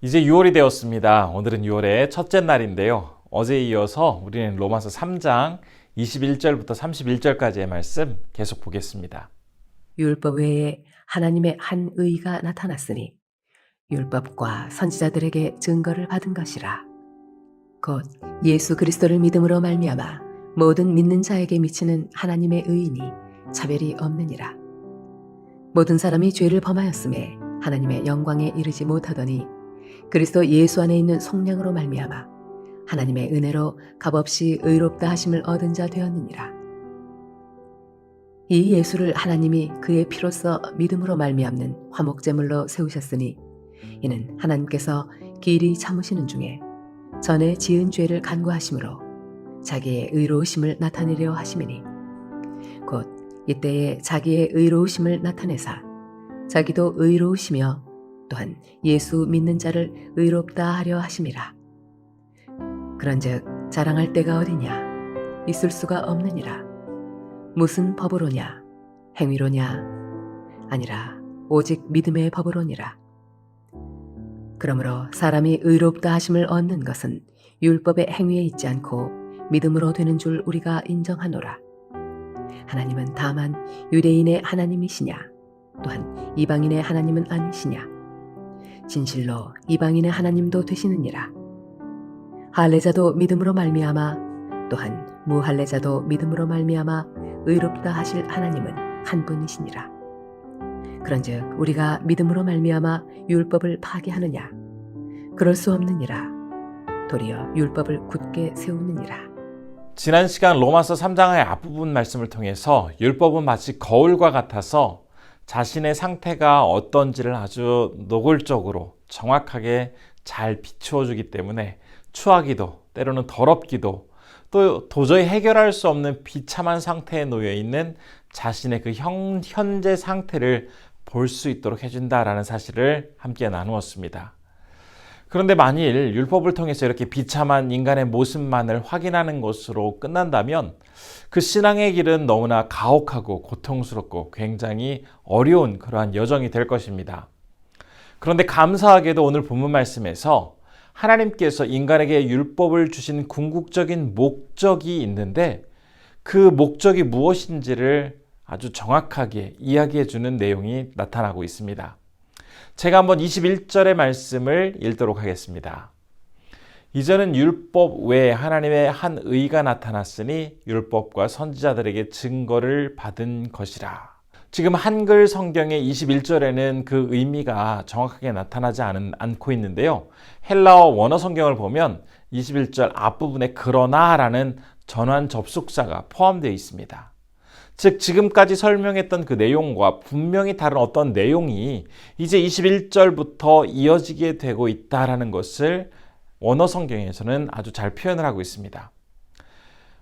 이제 6월이 되었습니다. 오늘은 6월의 첫째 날인데요. 어제에 이어서 우리는 로마서 3장 21절부터 31절까지의 말씀 계속 보겠습니다. 율법 외에 하나님의 한 의가 나타났으니 율법과 선지자들에게 증거를 받은 것이라. 곧 예수 그리스도를 믿음으로 말미암아 모든 믿는 자에게 미치는 하나님의 의인이 차별이 없느니라. 모든 사람이 죄를 범하였음에 하나님의 영광에 이르지 못하더니 그리스도 예수 안에 있는 속량으로 말미암아 하나님의 은혜로 값없이 의롭다 하심을 얻은 자 되었느니라. 이 예수를 하나님이 그의 피로써 믿음으로 말미암는 화목제물로 세우셨으니 이는 하나님께서 길이 참으시는 중에 전에 지은 죄를 간구하심으로 자기의 의로우심을 나타내려 하심이니 곧 이때에 자기의 의로우심을 나타내사 자기도 의로우시며 또한 예수 믿는 자를 의롭다 하려 하심이라. 그런즉 자랑할 때가 어디냐? 있을 수가 없느니라. 무슨 법으로냐? 행위로냐? 아니라 오직 믿음의 법으로니라. 그러므로 사람이 의롭다 하심을 얻는 것은 율법의 행위에 있지 않고 믿음으로 되는 줄 우리가 인정하노라. 하나님은 다만 유대인의 하나님이시냐? 또한 이방인의 하나님은 아니시냐? 진실로 이방인의 하나님도 되시느니라. 할례자도 믿음으로 말미암아 또한 무할례자도 믿음으로 말미암아 의롭다 하실 하나님은 한 분이시니라. 그런즉 우리가 믿음으로 말미암아 율법을 파괴하느냐? 그럴 수 없느니라. 도리어 율법을 굳게 세우느니라. 지난 시간 로마서 3장의 앞부분 말씀을 통해서 율법은 마치 거울과 같아서 자신의 상태가 어떤지를 아주 노골적으로 정확하게 잘 비추어 주기 때문에 추하기도 때로는 더럽기도 또 도저히 해결할 수 없는 비참한 상태에 놓여 있는 자신의 그 현재 상태를 볼 수 있도록 해준다라는 사실을 함께 나누었습니다. 그런데 만일 율법을 통해서 이렇게 비참한 인간의 모습만을 확인하는 것으로 끝난다면 그 신앙의 길은 너무나 가혹하고 고통스럽고 굉장히 어려운 그러한 여정이 될 것입니다. 그런데 감사하게도 오늘 본문 말씀에서 하나님께서 인간에게 율법을 주신 궁극적인 목적이 있는데 그 목적이 무엇인지를 아주 정확하게 이야기해 주는 내용이 나타나고 있습니다. 제가 한번 21절의 말씀을 읽도록 하겠습니다. 이제는 율법 외에 하나님의 한 의가 나타났으니 율법과 선지자들에게 증거를 받은 것이라. 지금 한글 성경의 21절에는 그 의미가 정확하게 나타나지 않고 있는데요. 헬라어 원어 성경을 보면 21절 앞부분에 그러나라는 전환 접속사가 포함되어 있습니다. 즉 지금까지 설명했던 그 내용과 분명히 다른 어떤 내용이 이제 21절부터 이어지게 되고 있다는 것을 원어 성경에서는 아주 잘 표현을 하고 있습니다.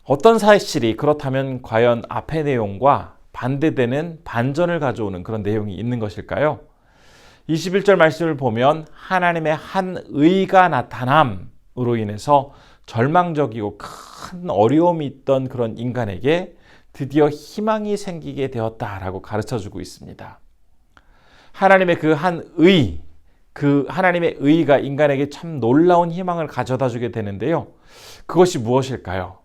어떤 사실이 그렇다면 과연 앞의 내용과 반대되는 반전을 가져오는 그런 내용이 있는 것일까요? 21절 말씀을 보면 하나님의 한 의가 나타남으로 인해서 절망적이고 큰 어려움이 있던 그런 인간에게 드디어 희망이 생기게 되었다라고 가르쳐주고 있습니다. 하나님의 그 한 의, 그 하나님의 의가 인간에게 참 놀라운 희망을 가져다 주게 되는데요. 그것이 무엇일까요?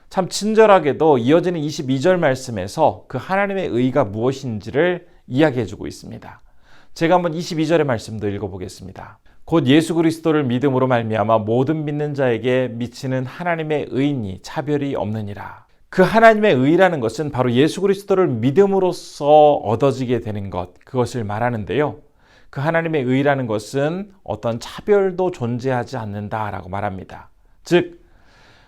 참 친절하게도 이어지는 22절 말씀에서 그 하나님의 의가 무엇인지를 이야기해 주고 있습니다. 제가 한번 22절의 말씀도 읽어보겠습니다. 곧 예수 그리스도를 믿음으로 말미암아 모든 믿는 자에게 미치는 하나님의 의인이 차별이 없느니라. 그 하나님의 의라는 것은 바로 예수 그리스도를 믿음으로써 얻어지게 되는 것, 그것을 말하는데요. 그 하나님의 의라는 것은 어떤 차별도 존재하지 않는다라고 말합니다. 즉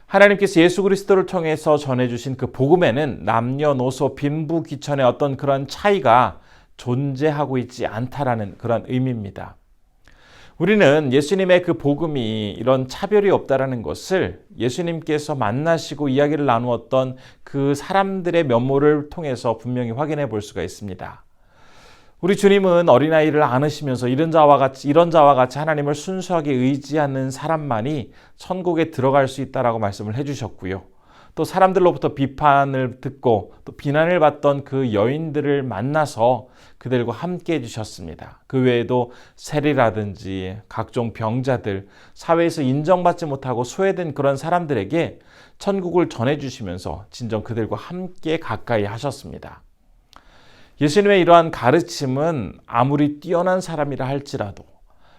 하나님께서 예수 그리스도를 통해서 전해주신 그 복음에는 남녀노소 빈부귀천의 어떤 그런 차이가 존재하고 있지 않다라는 그런 의미입니다. 우리는 예수님의 그 복음이 이런 차별이 없다라는 것을 예수님께서 만나시고 이야기를 나누었던 그 사람들의 면모를 통해서 분명히 확인해 볼 수가 있습니다. 우리 주님은 어린아이를 안으시면서 이런 자와 같이 하나님을 순수하게 의지하는 사람만이 천국에 들어갈 수 있다라고 말씀을 해주셨고요. 또 사람들로부터 비판을 듣고 또 비난을 받던 그 여인들을 만나서 그들과 함께 해주셨습니다. 그 외에도 세리라든지 각종 병자들, 사회에서 인정받지 못하고 소외된 그런 사람들에게 천국을 전해주시면서 진정 그들과 함께 가까이 하셨습니다. 예수님의 이러한 가르침은 아무리 뛰어난 사람이라 할지라도,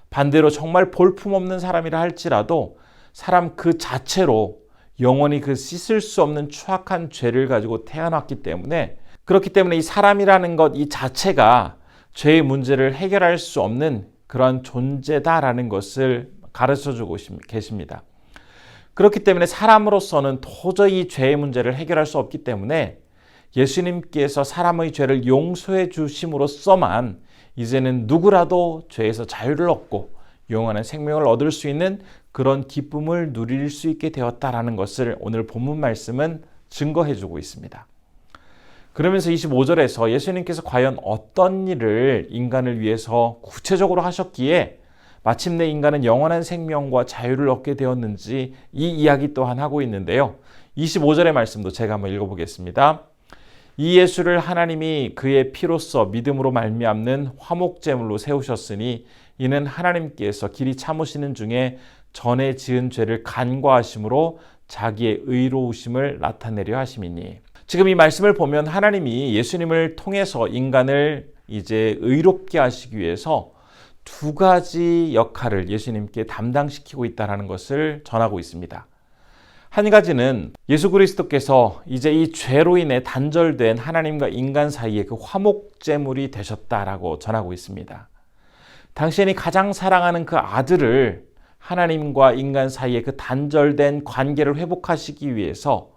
반대로 정말 볼품없는 사람이라 할지라도 사람 그 자체로 영원히 그 씻을 수 없는 추악한 죄를 가지고 태어났기 때문에, 그렇기 때문에 이 사람이라는 것 이 자체가 죄의 문제를 해결할 수 없는 그런 존재다라는 것을 가르쳐주고 계십니다. 그렇기 때문에 사람으로서는 도저히 죄의 문제를 해결할 수 없기 때문에 예수님께서 사람의 죄를 용서해 주심으로써만 이제는 누구라도 죄에서 자유를 얻고 영원한 생명을 얻을 수 있는 그런 기쁨을 누릴 수 있게 되었다라는 것을 오늘 본문 말씀은 증거해 주고 있습니다. 그러면서 25절에서 예수님께서 과연 어떤 일을 인간을 위해서 구체적으로 하셨기에 마침내 인간은 영원한 생명과 자유를 얻게 되었는지 이 이야기 또한 하고 있는데요. 25절의 말씀도 제가 한번 읽어보겠습니다. 이 예수를 하나님이 그의 피로써 믿음으로 말미암는 화목제물로 세우셨으니 이는 하나님께서 길이 참으시는 중에 전에 지은 죄를 간과하심으로 자기의 의로우심을 나타내려 하심이니. 지금 이 말씀을 보면 하나님이 예수님을 통해서 인간을 이제 의롭게 하시기 위해서 두 가지 역할을 예수님께 담당시키고 있다는 것을 전하고 있습니다. 한 가지는 예수 그리스도께서 이제 이 죄로 인해 단절된 하나님과 인간 사이의 그 화목제물이 되셨다라고 전하고 있습니다. 당신이 가장 사랑하는 그 아들을 하나님과 인간 사이의 그 단절된 관계를 회복하시기 위해서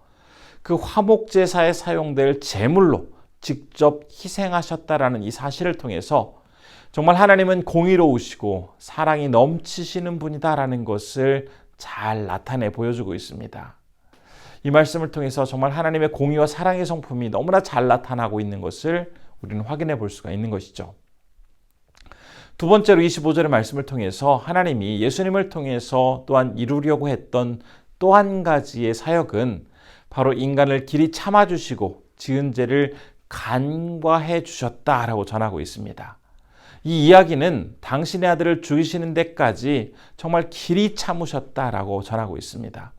그 화목제사에 사용될 제물로 직접 희생하셨다라는 이 사실을 통해서 정말 하나님은 공의로우시고 사랑이 넘치시는 분이다라는 것을 잘 나타내 보여주고 있습니다. 이 말씀을 통해서 정말 하나님의 공의와 사랑의 성품이 너무나 잘 나타나고 있는 것을 우리는 확인해 볼 수가 있는 것이죠. 두 번째로 25절의 말씀을 통해서 하나님이 예수님을 통해서 또한 이루려고 했던 또 한 가지의 사역은 바로 인간을 길이 참아주시고 지은 죄를 간과해 주셨다라고 전하고 있습니다. 이 이야기는 당신의 아들을 죽이시는 데까지 정말 길이 참으셨다라고 전하고 있습니다.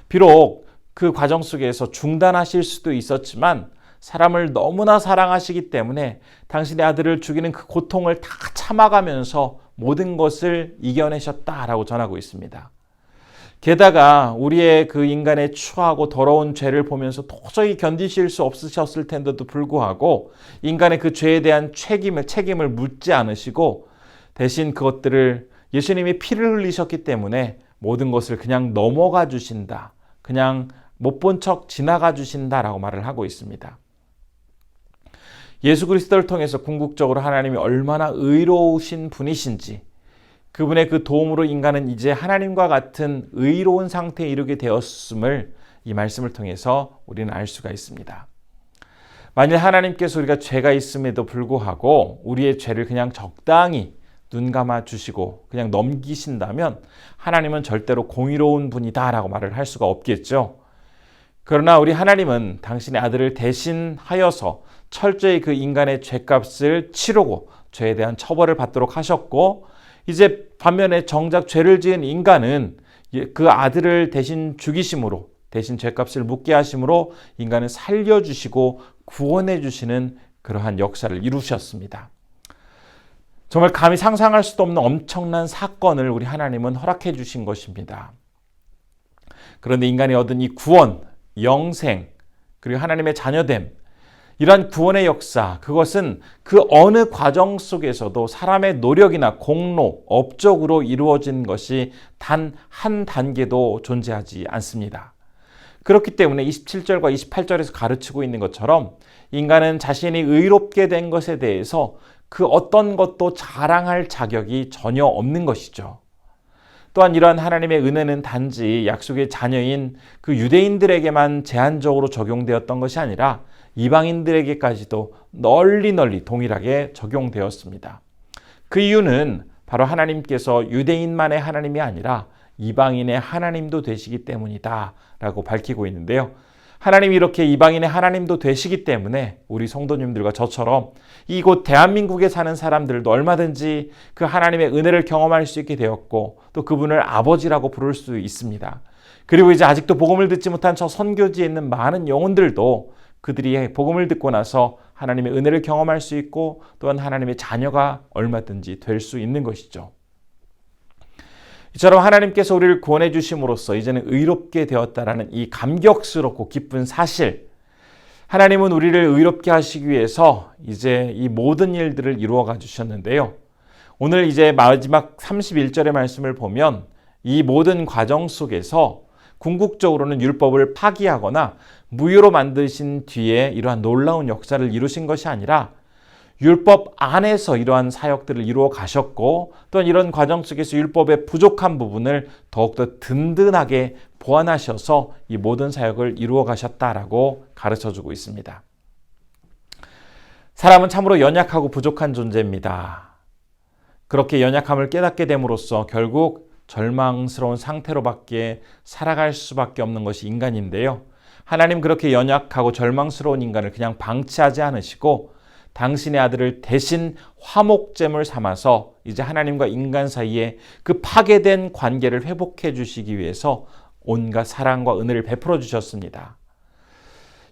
비록 그 과정 속에서 중단하실 수도 있었지만 사람을 너무나 사랑하시기 때문에 당신의 아들을 죽이는 그 고통을 다 참아가면서 모든 것을 이겨내셨다라고 전하고 있습니다. 게다가 우리의 그 인간의 추하고 더러운 죄를 보면서 도저히 견디실 수 없으셨을 텐데도 불구하고 인간의 그 죄에 대한 책임을 묻지 않으시고 대신 그것들을 예수님이 피를 흘리셨기 때문에 모든 것을 그냥 넘어가 주신다. 그냥 못 본 척 지나가 주신다라고 말을 하고 있습니다. 예수 그리스도를 통해서 궁극적으로 하나님이 얼마나 의로우신 분이신지, 그분의 그 도움으로 인간은 이제 하나님과 같은 의로운 상태에 이르게 되었음을 이 말씀을 통해서 우리는 알 수가 있습니다. 만일 하나님께서 우리가 죄가 있음에도 불구하고 우리의 죄를 그냥 적당히 눈 감아 주시고 그냥 넘기신다면 하나님은 절대로 공의로운 분이다라고 말을 할 수가 없겠죠. 그러나 우리 하나님은 당신의 아들을 대신하여서 철저히 그 인간의 죄값을 치르고 죄에 대한 처벌을 받도록 하셨고, 이제 반면에 정작 죄를 지은 인간은 그 아들을 대신 죽이심으로, 대신 죄값을 묻게 하심으로 인간을 살려주시고 구원해 주시는 그러한 역사를 이루셨습니다. 정말 감히 상상할 수도 없는 엄청난 사건을 우리 하나님은 허락해 주신 것입니다. 그런데 인간이 얻은 이 구원, 영생, 그리고 하나님의 자녀됨, 이러한 구원의 역사, 그것은 그 어느 과정 속에서도 사람의 노력이나 공로, 업적으로 이루어진 것이 단 한 단계도 존재하지 않습니다. 그렇기 때문에 27절과 28절에서 가르치고 있는 것처럼 인간은 자신이 의롭게 된 것에 대해서 그 어떤 것도 자랑할 자격이 전혀 없는 것이죠. 또한 이러한 하나님의 은혜는 단지 약속의 자녀인 그 유대인들에게만 제한적으로 적용되었던 것이 아니라 이방인들에게까지도 널리 동일하게 적용되었습니다. 그 이유는 바로 하나님께서 유대인만의 하나님이 아니라 이방인의 하나님도 되시기 때문이다 라고 밝히고 있는데요. 하나님이 이렇게 이방인의 하나님도 되시기 때문에 우리 성도님들과 저처럼 이곳 대한민국에 사는 사람들도 얼마든지 그 하나님의 은혜를 경험할 수 있게 되었고 또 그분을 아버지라고 부를 수 있습니다. 그리고 이제 아직도 복음을 듣지 못한 저 선교지에 있는 많은 영혼들도 그들이 복음을 듣고 나서 하나님의 은혜를 경험할 수 있고 또한 하나님의 자녀가 얼마든지 될 수 있는 것이죠. 이처럼 하나님께서 우리를 구원해 주심으로써 이제는 의롭게 되었다라는 이 감격스럽고 기쁜 사실, 하나님은 우리를 의롭게 하시기 위해서 이제 이 모든 일들을 이루어 가 주셨는데요. 오늘 이제 마지막 31절의 말씀을 보면 이 모든 과정 속에서 궁극적으로는 율법을 파기하거나 무효로 만드신 뒤에 이러한 놀라운 역사를 이루신 것이 아니라 율법 안에서 이러한 사역들을 이루어 가셨고 또한 이런 과정 속에서 율법의 부족한 부분을 더욱더 든든하게 보완하셔서 이 모든 사역을 이루어 가셨다라고 가르쳐주고 있습니다. 사람은 참으로 연약하고 부족한 존재입니다. 그렇게 연약함을 깨닫게 됨으로써 결국 절망스러운 상태로밖에 살아갈 수밖에 없는 것이 인간인데요. 하나님 그렇게 연약하고 절망스러운 인간을 그냥 방치하지 않으시고 당신의 아들을 대신 화목제물 삼아서 이제 하나님과 인간 사이에 그 파괴된 관계를 회복해 주시기 위해서 온갖 사랑과 은혜를 베풀어 주셨습니다.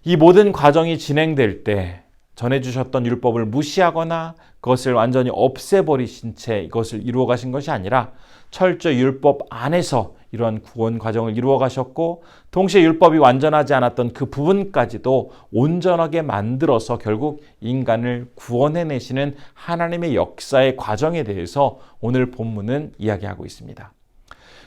이 모든 과정이 진행될 때 전해주셨던 율법을 무시하거나 그것을 완전히 없애버리신 채 이것을 이루어 가신 것이 아니라 철저히 율법 안에서 이러한 구원 과정을 이루어 가셨고 동시에 율법이 완전하지 않았던 그 부분까지도 온전하게 만들어서 결국 인간을 구원해내시는 하나님의 역사의 과정에 대해서 오늘 본문은 이야기하고 있습니다.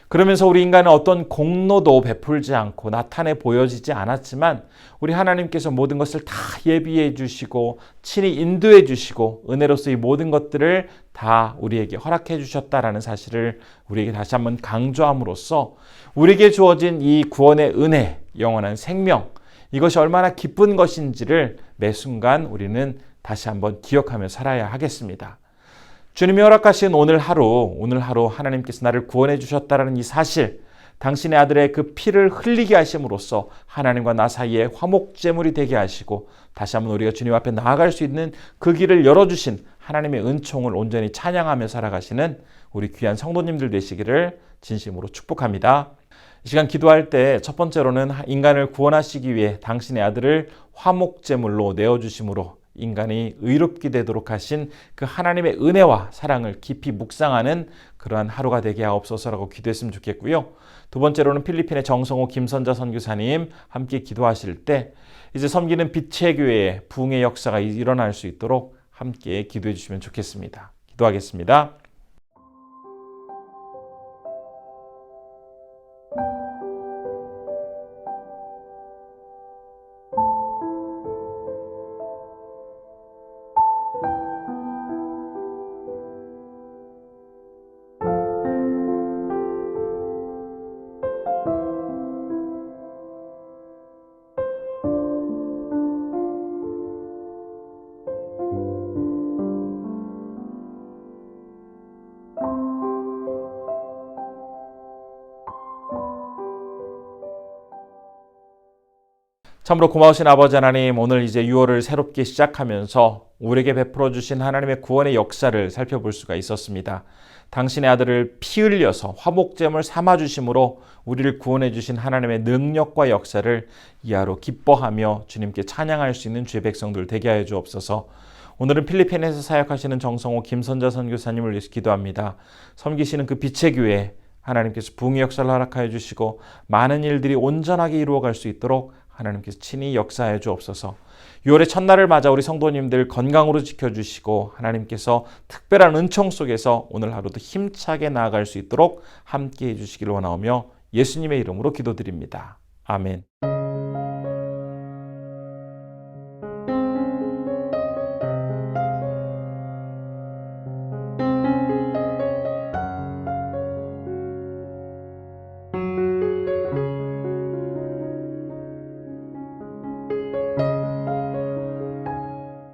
그러면서 우리 인간은 어떤 공로도 베풀지 않고 나타내 보여지지 않았지만 우리 하나님께서 모든 것을 다 예비해 주시고 친히 인도해 주시고 은혜로서 이 모든 것들을 다 우리에게 허락해 주셨다라는 사실을 우리에게 다시 한번 강조함으로써 우리에게 주어진 이 구원의 은혜, 영원한 생명, 이것이 얼마나 기쁜 것인지를 매 순간 우리는 다시 한번 기억하며 살아야 하겠습니다. 주님이 허락하신 오늘 하루 하나님께서 나를 구원해 주셨다는 이 사실, 당신의 아들의 그 피를 흘리게 하심으로써 하나님과 나 사이에 화목제물이 되게 하시고 다시 한번 우리가 주님 앞에 나아갈 수 있는 그 길을 열어주신 하나님의 은총을 온전히 찬양하며 살아가시는 우리 귀한 성도님들 되시기를 진심으로 축복합니다. 이 시간 기도할 때 첫 번째로는 인간을 구원하시기 위해 당신의 아들을 화목제물로 내어주심으로 인간이 의롭게 되도록 하신 그 하나님의 은혜와 사랑을 깊이 묵상하는 그러한 하루가 되게 하옵소서라고 기도했으면 좋겠고요. 두 번째로는 필리핀의 정성호 김선자 선교사님 함께 기도하실 때 이제 섬기는 빛의 교회에 부흥의 역사가 일어날 수 있도록 함께 기도해 주시면 좋겠습니다. 기도하겠습니다. 참으로 고마우신 아버지 하나님, 오늘 이제 6월을 새롭게 시작하면서 우리에게 베풀어 주신 하나님의 구원의 역사를 살펴볼 수가 있었습니다. 당신의 아들을 피 흘려서 화목제물 삼아 주심으로 우리를 구원해 주신 하나님의 능력과 역사를 이 하루 기뻐하며 주님께 찬양할 수 있는 주의 백성들 되게 하여 주옵소서. 오늘은 필리핀에서 사역하시는 정성호 김선자 선교사님을 위해서 기도합니다. 섬기시는 그 빛의 교회 하나님께서 부흥의 역사를 허락하여 주시고 많은 일들이 온전하게 이루어갈 수 있도록 하나님께서 친히 역사해 주옵소서. 6월의 첫날을 맞아 우리 성도님들 건강으로 지켜주시고 하나님께서 특별한 은총 속에서 오늘 하루도 힘차게 나아갈 수 있도록 함께해 주시기를 원하오며 예수님의 이름으로 기도드립니다. 아멘.